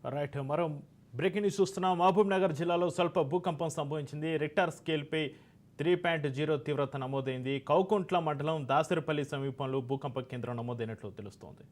Right మరో breaking news చూస్తున్నాం. మహబూబ్ నగర్ జిల్లాలో స్వల్ప భూకంపం సంభవించింది. రిక్టర్ స్కేల్పై 3.0 తీవ్రత నమోదైంది. కౌకుంట్ల మండలం దాసరిపల్లి సమీపంలో భూకంప కేంద్రం నమోదైనట్లు తెలుస్తోంది.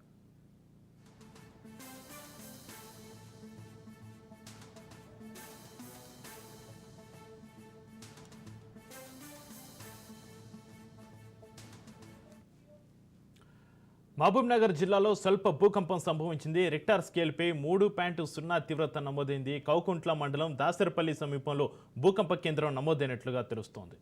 మహబూబ్ నగర్ జిల్లాలో స్వల్ప భూకంపం సంభవించింది. రిక్టర్ స్కేల్పై 3.0 తీవ్రత నమోదైంది. కౌకుంట్ల మండలం దాసరిపల్లి సమీపంలో భూకంప కేంద్రం నమోదైనట్లుగా తెలుస్తోంది.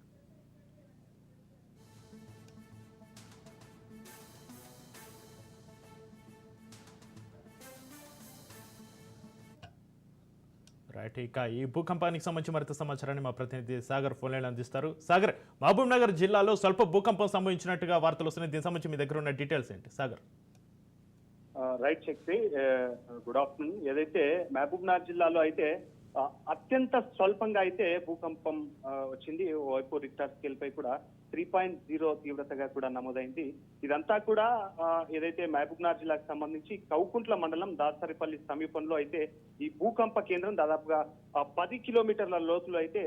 రైట్, ఇక ఈ భూకంపానికి సంబంధించి మరింత సమాచారాన్ని మా ప్రతినిధి సాగర్ ఫోన్లైన్ అందిస్తారు. సాగర్, మహబూబ్ నగర్ జిల్లాలో స్వల్ప భూకంపం సంభవించినట్టుగా వార్తలు వస్తున్నాయి. దీనికి సంబంధించి మీ దగ్గర ఉన్న డీటెయిల్స్ ఏంటి సాగర్? రైట్ శక్తి, గుడ్ ఆఫ్టర్నూన్. ఏదైతే మహబూబ్ నగర్ జిల్లాలో అయితే అత్యంత స్వల్పంగా అయితే భూకంపం వచ్చింది. ఓవైపు రిక్టర్ స్కేల్ పై కూడా 3.0 తీవ్రతగా కూడా నమోదైంది. ఇదంతా కూడా ఏదైతే మహబూబ్ నగర్ జిల్లాకు సంబంధించి కౌకుంట్ల మండలం దాసరిపల్లి సమీపంలో అయితే ఈ భూకంప కేంద్రం దాదాపుగా 10 కిలోమీటర్ల లోతులో అయితే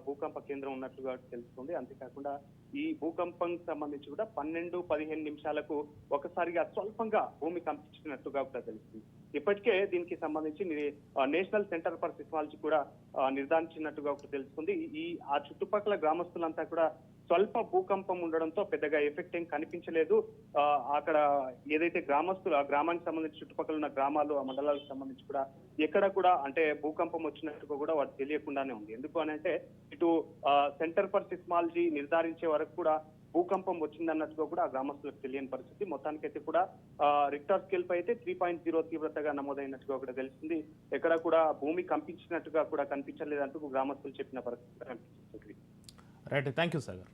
భూకంప కేంద్రం ఉన్నట్లుగా తెలుస్తుంది. అంతేకాకుండా ఈ భూకంపం సంబంధించి కూడా 12-15 నిమిషాలకు ఒకసారిగా స్వల్పంగా భూమి కంపించినట్టుగా కూడా తెలుస్తుంది. ఇప్పటికే దీనికి సంబంధించి నేషనల్ సెంటర్ ఫర్ సిస్మాలజీ కూడా నిర్ధారించినట్టుగా కూడా తెలుస్తుంది. ఆ చుట్టుపక్కల గ్రామస్తులంతా కూడా స్వల్ప భూకంపం ఉండడంతో పెద్దగా ఎఫెక్ట్ ఏం కనిపించలేదు. అక్కడ ఏదైతే గ్రామస్తులు, ఆ గ్రామానికి సంబంధించి చుట్టుపక్కల ఉన్న గ్రామాలు, ఆ మండలాలకు సంబంధించి కూడా ఎక్కడ కూడా అంటే భూకంపం వచ్చినట్టుగా కూడా వారికి తెలియకుండానే ఉంది. ఎందుకు అని అంటే ఇటు సెంటర్ ఫర్ సిస్మాలజీ నిర్ధారించే వరకు కూడా భూకంపం వచ్చిందన్నట్టుగా కూడా ఆ గ్రామస్తులకు తెలియని పరిస్థితి. మొత్తానికైతే కూడా రిక్టర్ స్కేల్ పై అయితే 3.0 తీవ్రతగా నమోదైనట్టుగా కూడా తెలిసింది. ఎక్కడ కూడా భూమి కంపించినట్టుగా కూడా కనిపించలేదంటూ గ్రామస్తులు చెప్పిన పరిస్థితి కనిపిస్తుంది. Right, thank you Sagar.